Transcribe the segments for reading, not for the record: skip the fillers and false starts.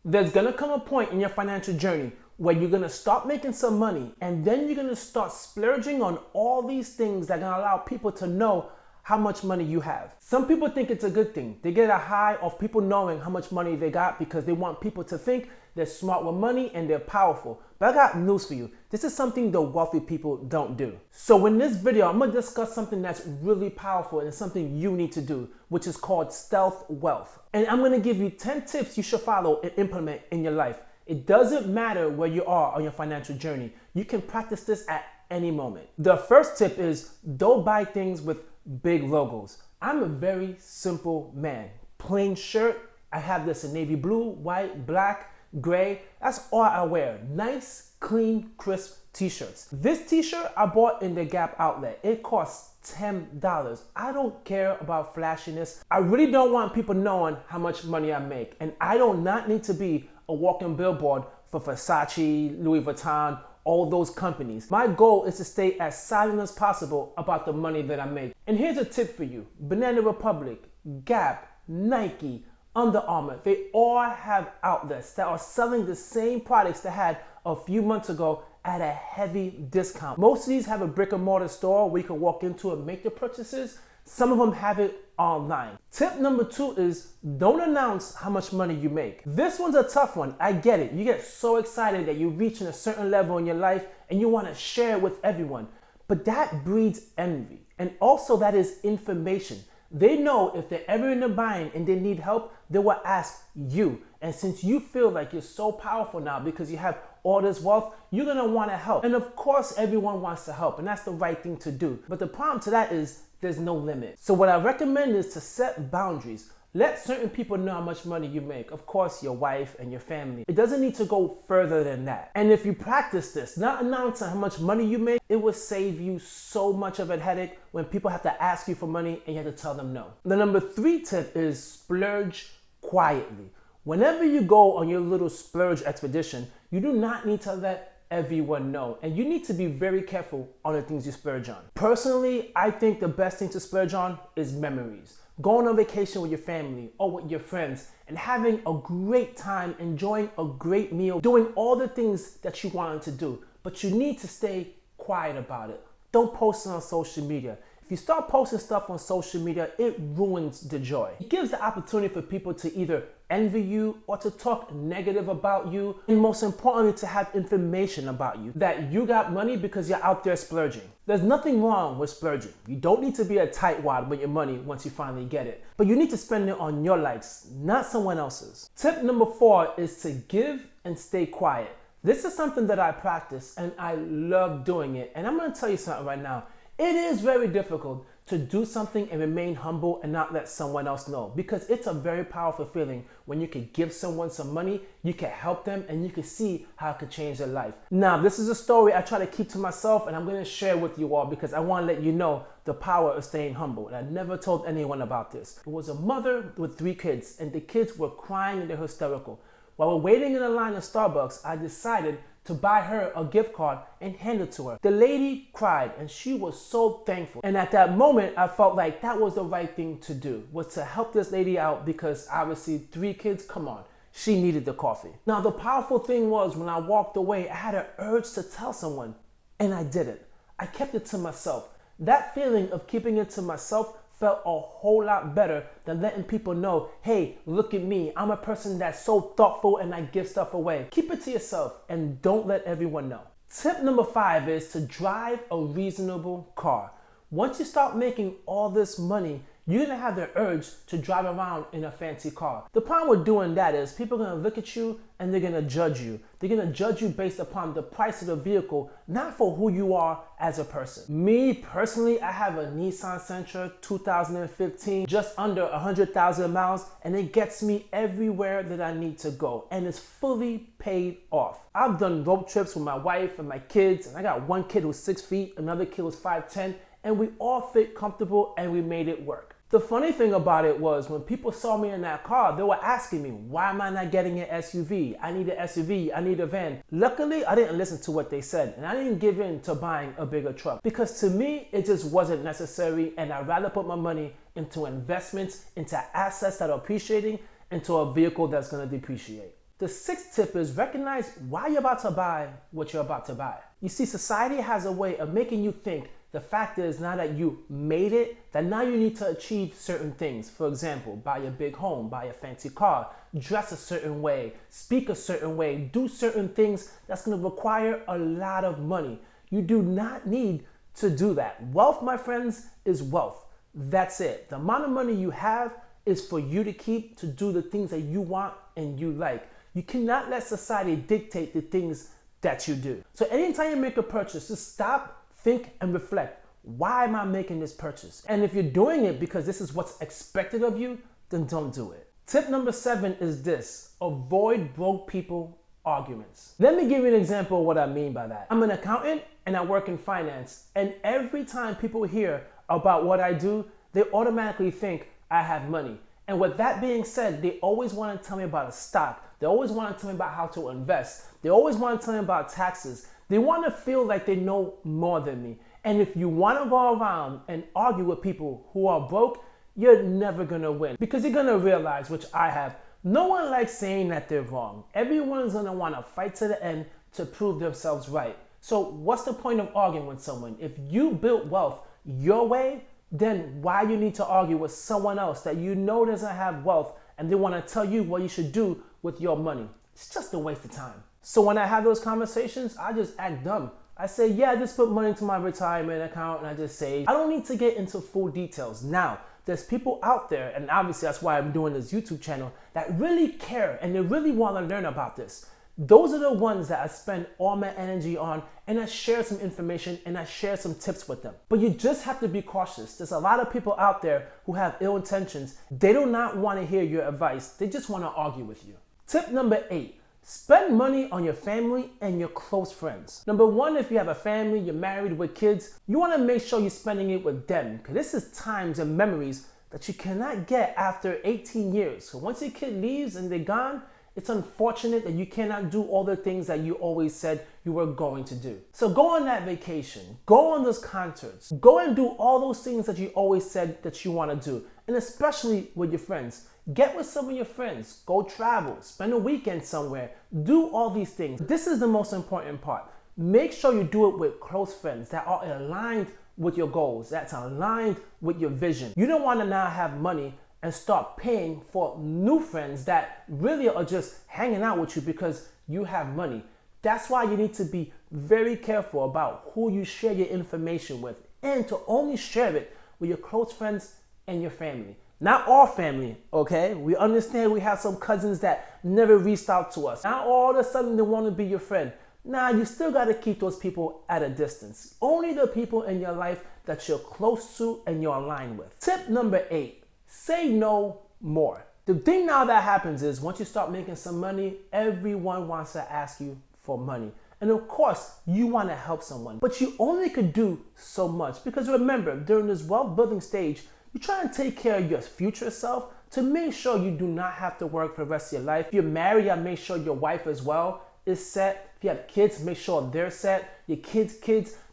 There's gonna come a point in your financial journey where you're gonna start making some money, and then you're gonna start splurging on all these things that are gonna allow people to know how much money you have. Some people think it's a good thing. They get a high of people knowing how much money they got because they want people to think they're smart with money and they're powerful. But I got news for you. This is something the wealthy people don't do. So in this video, I'm gonna discuss something that's really powerful and something you need to do, which is called stealth wealth. And I'm gonna give you 10 tips you should follow and implement in your life. It doesn't matter where you are on your financial journey. You can practice this at any moment. The first tip is don't buy things with big logos. I'm a very simple man. Plain shirt. I have this in navy blue, white, black, gray. That's all I wear. Nice, clean, crisp t-shirts. This t-shirt I bought in the Gap outlet. It costs $10. I don't care about flashiness. I really don't want people knowing how much money I make. And I do not need to be a walking billboard for Versace, Louis Vuitton, all those companies. My goal is to stay as silent as possible about the money that I make. And here's a tip for you. Banana Republic, Gap, Nike, Under Armour, they all have outlets that are selling the same products they had a few months ago at a heavy discount. Most of these have a brick and mortar store where you can walk into and make your purchases. Some of them have it online. Tip number 2 is don't announce how much money you make. This one's a tough one. I get it. You get so excited that you're reaching a certain level in your life and you want to share it with everyone. But that breeds envy. And also that is information. They know if they're ever in a bind and they need help, they will ask you. And since you feel like you're so powerful now because you have all this wealth, you're gonna want to help. And of course, everyone wants to help, and that's the right thing to do. But the problem to that is there's no limit. So what I recommend is to set boundaries. Let certain people know how much money you make. Of course, your wife and your family. It doesn't need to go further than that. And if you practice this, not announcing how much money you make, it will save you so much of a headache when people have to ask you for money and you have to tell them no. The number 3 tip is splurge quietly. Whenever you go on your little splurge expedition, you do not need to let everyone know. And you need to be very careful on the things you splurge on. Personally, I think the best thing to splurge on is memories. Going on vacation with your family or with your friends and having a great time, enjoying a great meal, doing all the things that you wanted to do. But you need to stay quiet about it. Don't post it on social media. If you start posting stuff on social media, it ruins the joy. It gives the opportunity for people to either envy you or to talk negative about you, and most importantly, to have information about you, that you got money because you're out there splurging. There's nothing wrong with splurging. You don't need to be a tightwad with your money once you finally get it, but you need to spend it on your likes, not someone else's. Tip number 4 is to give and stay quiet. This is something that I practice and I love doing it, and I'm gonna tell you something right now. It is very difficult to do something and remain humble and not let someone else know, because it's a very powerful feeling when you can give someone some money, you can help them, and you can see how it could change their life. Now, this is a story I try to keep to myself, and I'm going to share with you all because I want to let you know the power of staying humble. And I never told anyone about this. It was a mother with 3 kids, and the kids were crying and they're hysterical. While we're waiting in a line at Starbucks, I decided to buy her a gift card and hand it to her. The lady cried and she was so thankful. And at that moment, I felt like that was the right thing to do, was to help this lady out because obviously 3 kids, come on, she needed the coffee. Now, the powerful thing was when I walked away, I had an urge to tell someone, and I didn't. I kept it to myself. That feeling of keeping it to myself felt a whole lot better than letting people know, hey, look at me. I'm a person that's so thoughtful and I give stuff away. Keep it to yourself and don't let everyone know. Tip number 5 is to drive a reasonable car. Once you start making all this money, you're gonna have the urge to drive around in a fancy car. The problem with doing that is people are gonna look at you and they're gonna judge you. They're gonna judge you based upon the price of the vehicle, not for who you are as a person. Me personally, I have a Nissan Sentra 2015, just under 100,000 miles, and it gets me everywhere that I need to go, and it's fully paid off. I've done road trips with my wife and my kids, and I got one kid who's 6 feet, another kid who's 5'10", and we all fit comfortable and we made it work. The funny thing about it was when people saw me in that car, they were asking me, why am I not getting an SUV? I need an SUV, I need a van. Luckily, I didn't listen to what they said, and I didn't give in to buying a bigger truck, because to me, it just wasn't necessary, and I'd rather put my money into investments, into assets that are appreciating, into a vehicle that's gonna depreciate. The sixth tip is recognize why you're about to buy what you're about to buy. You see, society has a way of making you think the fact is now that you made it, that now you need to achieve certain things. For example, buy a big home, buy a fancy car, dress a certain way, speak a certain way, do certain things that's going to require a lot of money. You do not need to do that. Wealth, my friends, is wealth. That's it. The amount of money you have is for you to keep to do the things that you want and you like. You cannot let society dictate the things that you do. So anytime you make a purchase, just stop, think, and reflect. Why am I making this purchase? And if you're doing it because this is what's expected of you, then don't do it. Tip number 7 is this: avoid broke people arguments. Let me give you an example of what I mean by that. I'm an accountant and I work in finance, and every time people hear about what I do, they automatically think I have money. And with that being said, they always want to tell me about a stock. They always want to tell me about how to invest. They always want to tell me about taxes. They want to feel like they know more than me. And if you want to go around and argue with people who are broke, you're never going to win, because you're going to realize, which I have, no one likes saying that they're wrong. Everyone's going to want to fight to the end to prove themselves right. So what's the point of arguing with someone? If you built wealth your way, then why you need to argue with someone else that you know doesn't have wealth and they want to tell you what you should do with your money? It's just a waste of time. So when I have those conversations, I just act dumb. I say, yeah, I just put money into my retirement account and I just save. I don't need to get into full details. Now, there's people out there, and obviously that's why I'm doing this YouTube channel, that really care and they really want to learn about this. Those are the ones that I spend all my energy on, and I share some information and I share some tips with them. But you just have to be cautious. There's a lot of people out there who have ill intentions. They do not want to hear your advice. They just want to argue with you. Tip number 8, spend money on your family and your close friends. Number 1, if you have a family, you're married with kids, you want to make sure you're spending it with them, because this is times and memories that you cannot get after 18 years. So once your kid leaves and they're gone, it's unfortunate that you cannot do all the things that you always said you were going to do. So go on that vacation, go on those concerts, go and do all those things that you always said that you want to do, and especially with your friends. Get with some of your friends, go travel, spend a weekend somewhere, do all these things. This is the most important part. Make sure you do it with close friends that are aligned with your goals, that's aligned with your vision. You don't want to now have money and start paying for new friends that really are just hanging out with you because you have money. That's why you need to be very careful about who you share your information with, and to only share it with your close friends and your family. Not all family, okay? We understand we have some cousins that never reached out to us. Not all of a sudden they want to be your friend. Nah, you still got to keep those people at a distance. Only the people in your life that you're close to and you're aligned with. Tip number 8, say no more. The thing now that happens is once you start making some money, everyone wants to ask you for money. And of course, you want to help someone, but you only could do so much, because remember, during this wealth building stage, you're trying to take care of your future self to make sure you do not have to work for the rest of your life. If you're married, make sure your wife as well is set. If you have kids, make sure they're set. Your kids.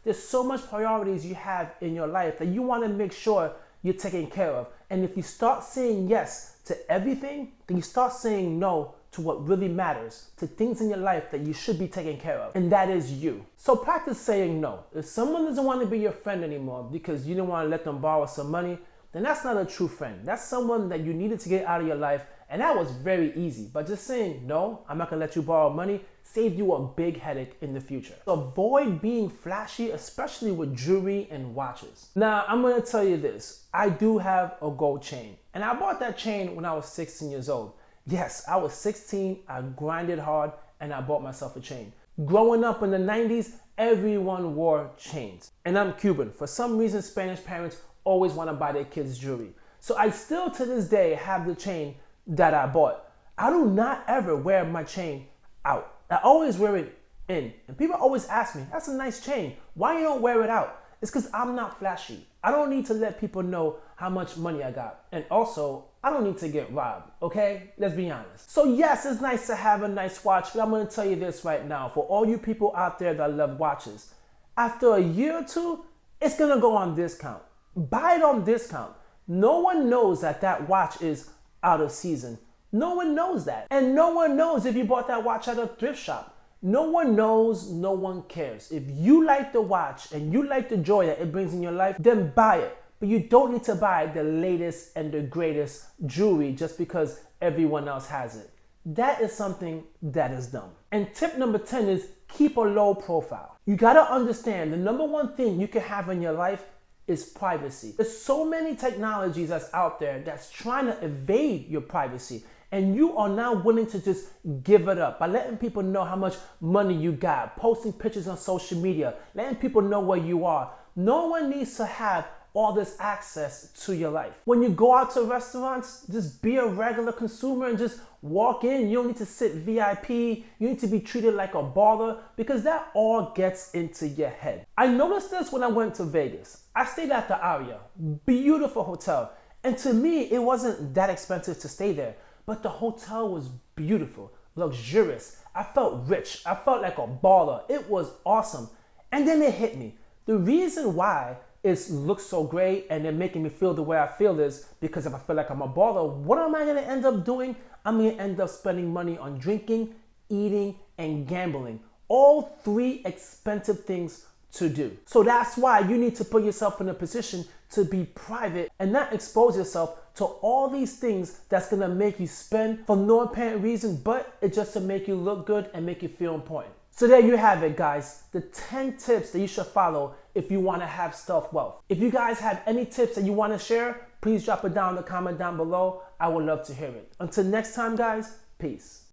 There's so much priorities you have in your life that you want to make sure you're taken care of. And if you start saying yes to everything, then you start saying no to what really matters, to things in your life that you should be taking care of, and that is you. So practice saying no. If someone doesn't want to be your friend anymore because you don't want to let them borrow some money, then that's not a true friend. That's someone that you needed to get out of your life, and that was very easy. But just saying, no, I'm not gonna let you borrow money, saved you a big headache in the future. So avoid being flashy, especially with jewelry and watches. Now, I'm gonna tell you this. I do have a gold chain, and I bought that chain when I was 16 years old. Yes, I was 16, I grinded hard, and I bought myself a chain. Growing up in the 90s, everyone wore chains. And I'm Cuban. For some reason, Spanish parents always want to buy their kids jewelry. So I still to this day have the chain that I bought. I do not ever wear my chain out. I always wear it in. And people always ask me, that's a nice chain. Why you don't wear it out? It's because I'm not flashy. I don't need to let people know how much money I got. And also, I don't need to get robbed, okay? Let's be honest. So yes, it's nice to have a nice watch, but I'm gonna tell you this right now. For all you people out there that love watches, after a year or two, it's gonna go on discount. Buy it on discount. No one knows that that watch is out of season No one knows that. And no one knows if you bought that watch at a thrift shop. No one knows, no one cares. If you like the watch and you like the joy that it brings in your life, then buy it. But you don't need to buy the latest and the greatest jewelry just because everyone else has it. That is something that is dumb. And tip number 10 is keep a low profile. You gotta understand the number one thing you can have in your life is privacy. There's so many technologies that's out there that's trying to evade your privacy. And you are now willing to just give it up by letting people know how much money you got, posting pictures on social media, letting people know where you are. No one needs to have all this access to your life. When you go out to restaurants, just be a regular consumer and just walk in. You don't need to sit VIP. You need to be treated like a baller because that all gets into your head. I noticed this when I went to Vegas. I stayed at the Oliur, beautiful hotel. And to me, it wasn't that expensive to stay there, but the hotel was beautiful, luxurious. I felt rich. I felt like a baller. It was awesome. And then it hit me. The reason why it looks so great and they're making me feel the way I feel is because if I feel like I'm a baller, what am I gonna end up doing? I'm gonna end up spending money on drinking, eating, and gambling. All three expensive things to do. So that's why you need to put yourself in a position to be private and not expose yourself to all these things that's gonna make you spend for no apparent reason, but it's just to make you look good and make you feel important. So there you have it, guys. The 10 tips that you should follow if you want to have stealth wealth. If you guys have any tips that you want to share, please drop it down in the comment down below. I would love to hear it. Until next time, guys, peace.